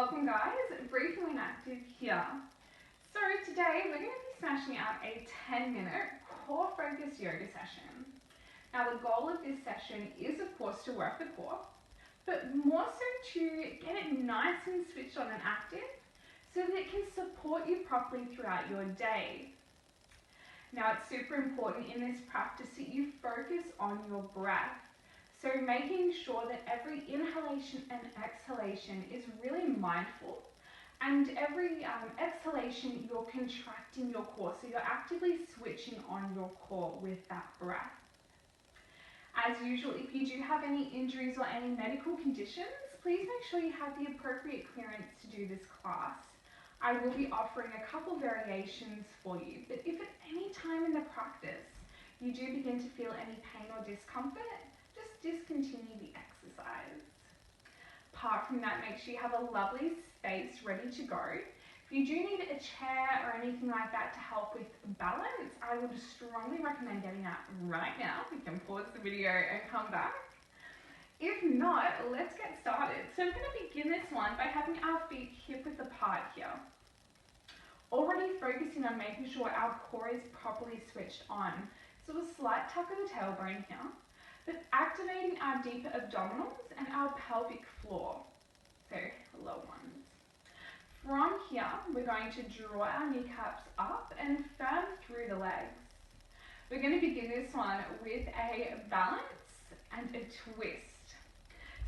Welcome guys, Briefly Inactive here. So today we're going to be smashing out a 10-minute core focus yoga session. Now the goal of this session is of course to work the core, but more so to get it nice and switched on and active so that it can support you properly throughout your day. Now it's super important in this practice that you focus on your breath. So making sure that every inhalation and exhalation is really mindful, and every exhalation you're contracting your core, so you're actively switching on your core with that breath. As usual, if you do have any injuries or any medical conditions, please make sure you have the appropriate clearance to do this class. I will be offering a couple variations for you, but if at any time in the practice you do begin to feel any pain or discomfort, just discontinue the exercise. Apart from that, make sure you have a lovely space ready to go. If you do need a chair or anything like that to help with balance, I would strongly recommend getting that right now. We can pause the video and come back. If not, let's get started. So I'm going to begin this one by having our feet hip width apart here. Already focusing on making sure our core is properly switched on. So a slight tuck of the tailbone here, but activating our deeper abdominals and our pelvic floor, so low ones. From here, we're going to draw our kneecaps up and firm through the legs. We're going to begin this one with a balance and a twist.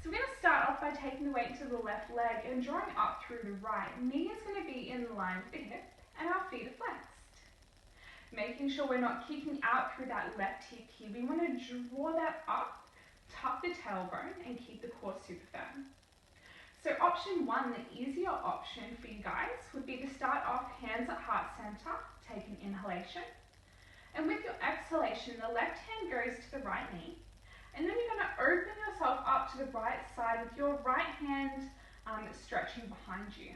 So we're going to start off by taking the weight to the left leg and drawing up through the right. Knee is going to be in line with the hip and our feet are flexed. Making sure we're not kicking out through that left hip here. We want to draw that up, tuck the tailbone, and keep the core super firm. So option one, the easier option for you guys, would be to start off hands at heart center, take an inhalation. And with your exhalation, the left hand goes to the right knee. And then you're going to open yourself up to the right side with your right hand stretching behind you.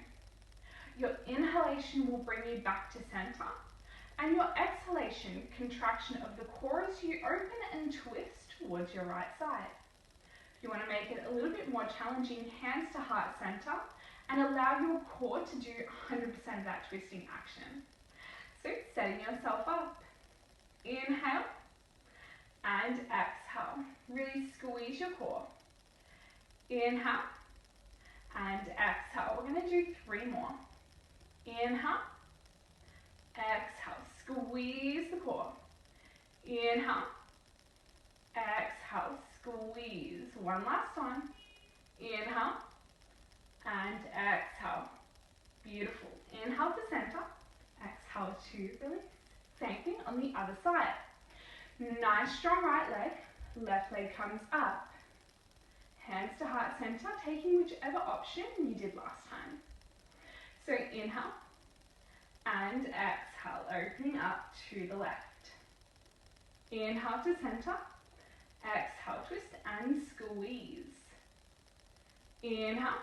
Your inhalation will bring you back to center. And your exhalation, contraction of the core as you open and twist towards your right side. If you want to make it a little bit more challenging, hands to heart center and allow your core to do 100% of that twisting action. So setting yourself up. Inhale and exhale. Really squeeze your core. Inhale and exhale. We're going to do 3 more. Inhale. Exhale, squeeze the core. Inhale, exhale, squeeze. One last time. Inhale and exhale. Beautiful. Inhale to center, exhale to release. Same thing on the other side. Nice strong right leg, left leg comes up. Hands to heart center, taking whichever option you did last time. So inhale. And exhale, opening up to the left. Inhale to center, exhale, twist and squeeze. Inhale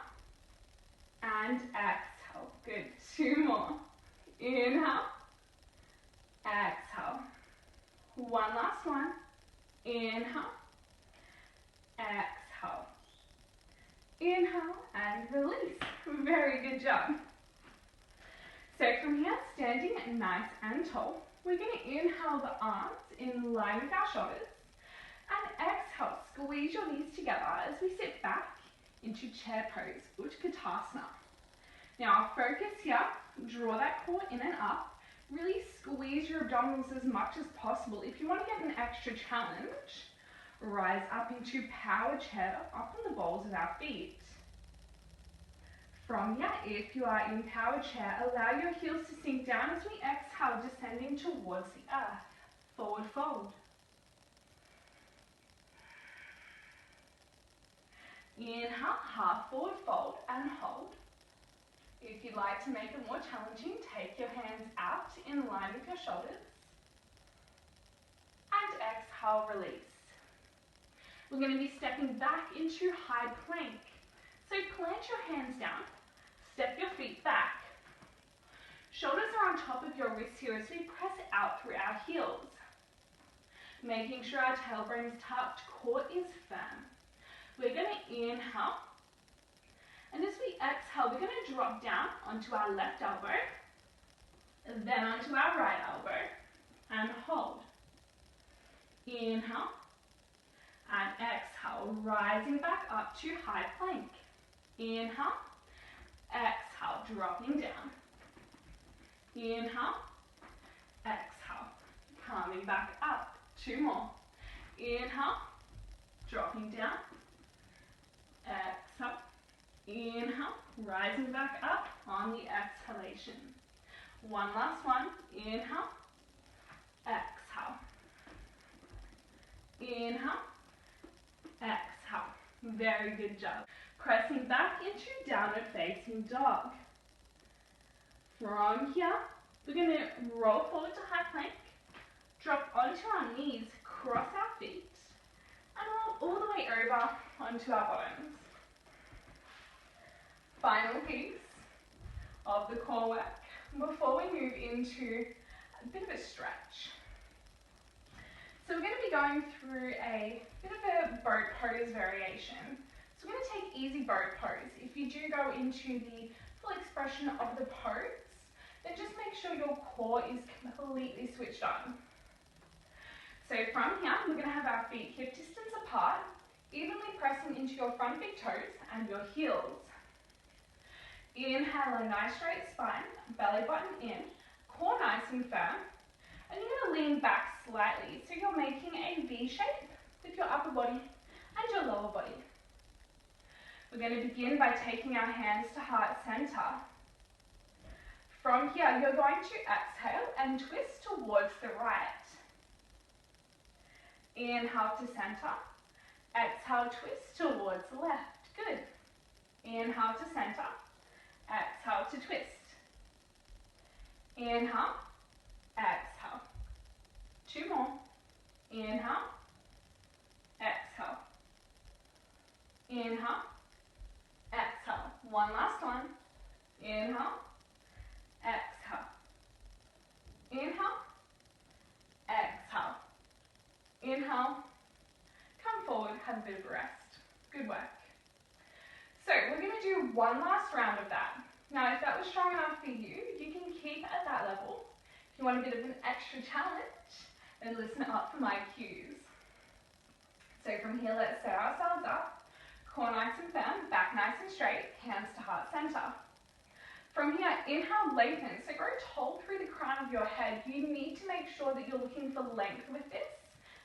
and exhale. Good. 2 more. Inhale, exhale. One last one. Inhale, exhale. Inhale and release. Very good job. So from here, standing nice and tall, we're going to inhale the arms in line with our shoulders and exhale, squeeze your knees together as we sit back into chair pose, Utkatasana. Now our focus here, draw that core in and up, really squeeze your abdominals as much as possible. If you want to get an extra challenge, rise up into power chair, up on the balls of our feet. From here, if you are in power chair, allow your heels to sink down as we exhale, descending towards the earth. Forward fold. Inhale, half forward fold and hold. If you'd like to make it more challenging, take your hands out in line with your shoulders. And exhale, release. We're going to be stepping back into high plank. So plant your hands down, step your feet back. Shoulders are on top of your wrists here as we press out through our heels. Making sure our tailbone is tucked, core is firm. We're going to inhale And as we exhale, we're going to drop down onto our left elbow, then onto our right elbow, and hold. Inhale, and exhale, rising back up to high plank. Inhale, exhale, dropping down. Inhale, exhale, coming back up. 2 more. Inhale, dropping down. Exhale, inhale, rising back up on the exhalation. One last one. Inhale, exhale. Inhale, exhale. Very good job. Pressing back into downward facing dog. From here, we're going to roll forward to high plank, drop onto our knees, cross our feet, and roll all the way over onto our bottoms. Final piece of the core work before we move into a bit of a stretch. So we're going to be going through a bit of a boat pose variation. So we're going to take easy boat pose. If you do go into the full expression of the pose, then just make sure your core is completely switched on. So from here, we're going to have our feet hip distance apart, evenly pressing into your front big toes and your heels. Inhale, a nice straight spine, belly button in, core nice and firm, and you're going to lean back slightly, so you're making a V shape with your upper body and your lower body. We're going to begin by taking our hands to heart center. From here, you're going to exhale and twist towards the right. Inhale to center, exhale, twist towards the left. Good. Inhale to center, exhale to twist. Inhale, exhale. 2 more. Inhale, exhale. Inhale, exhale. One last one. Inhale, exhale. Inhale, exhale. Inhale, come forward, have a bit of a rest. Good work. So we're going to do one last round of that. Now if that was strong enough for you, you can keep at that level. If you want a bit of an extra challenge, then listen up for my cues. So from here, let's set ourselves up. Core nice and firm, back nice and straight, hands to heart center. From here, inhale, lengthen. So grow tall through the crown of your head. You need to make sure that you're looking for length with this.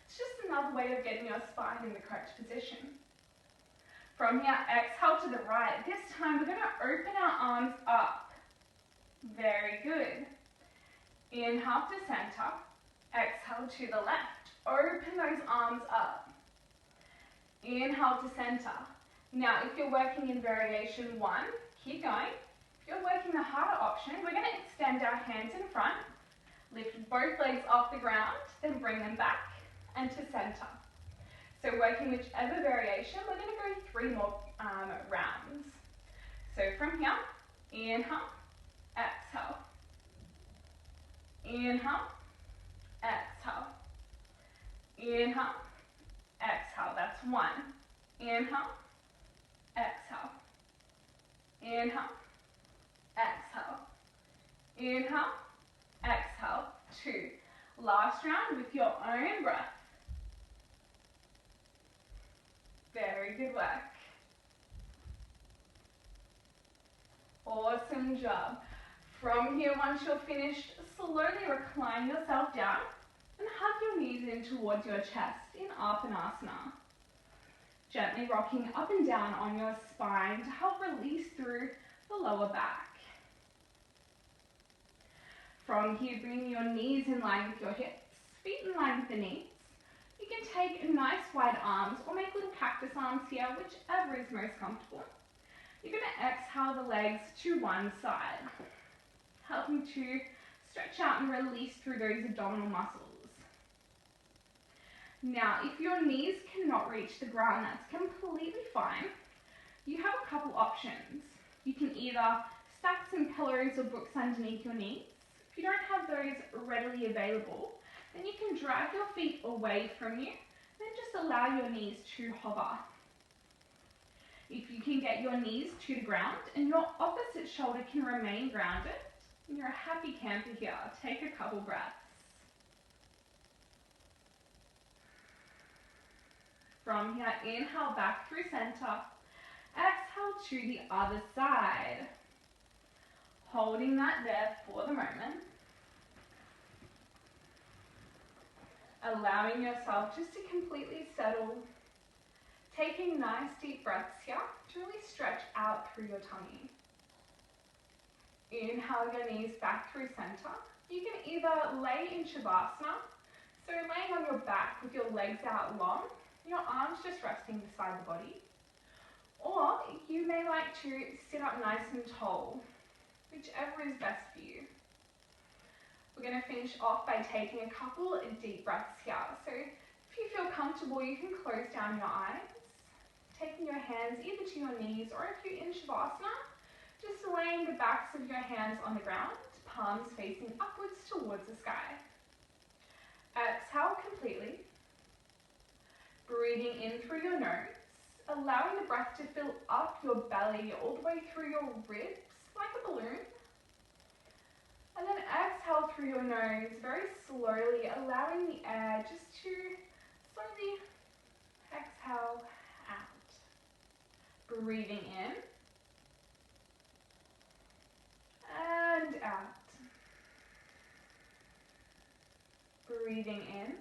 It's just another way of getting your spine in the correct position. From here, exhale to the right. This time, we're going to open our arms up. Very good. Inhale to center. Exhale to the left. Open those arms up. Inhale to center. Now, if you're working in variation 1, keep going. If you're working the harder option, we're going to extend our hands in front, lift both legs off the ground, then bring them back and to center. So working whichever variation, we're going to go 3 more rounds. So from here, inhale, exhale. Inhale, exhale. Inhale, exhale. That's 1. Inhale, exhale. Inhale, exhale. Inhale, exhale. 2. Last round with your own breath. Very good work. Awesome job. From here, once you're finished, slowly recline yourself down and hug your knees in towards your chest in Apanasana. Gently rocking up and down on your spine to help release through the lower back. From here, bring your knees in line with your hips, feet in line with the knees. You can take nice wide arms or make little cactus arms here, whichever is most comfortable. You're going to exhale the legs to one side, helping to stretch out and release through those abdominal muscles. Now, if your knees cannot reach the ground, that's completely fine. You have a couple options. You can either stack some pillows or books underneath your knees. If you don't have those readily available, then you can drag your feet away from you, and then just allow your knees to hover. If you can get your knees to the ground and your opposite shoulder can remain grounded, you're a happy camper here. Take a couple breaths. From here, inhale back through center. Exhale to the other side. Holding that there for the moment. Allowing yourself just to completely settle. Taking nice deep breaths here to really stretch out through your tummy. Inhale your knees back through center. You can either lay in Shavasana, so laying on your back with your legs out long, your arms just resting beside the body. Or you may like to sit up nice and tall, whichever is best for you. We're going to finish off by taking a couple of deep breaths here. So if you feel comfortable, you can close down your eyes, taking your hands either to your knees or if you're in Shavasana, just laying the backs of your hands on the ground, palms facing upwards towards the sky. Exhale completely. Breathing in through your nose, allowing the breath to fill up your belly all the way through your ribs like a balloon. And then exhale through your nose very slowly, allowing the air just to slowly exhale out. Breathing in and out. Breathing in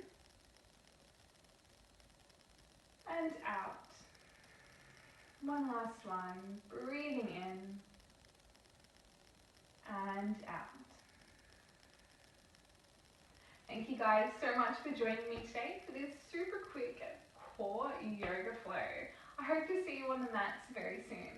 and out. One last one. Breathing in and out. Thank you guys so much for joining me today for this super quick core yoga flow. I hope to see you on the mats very soon.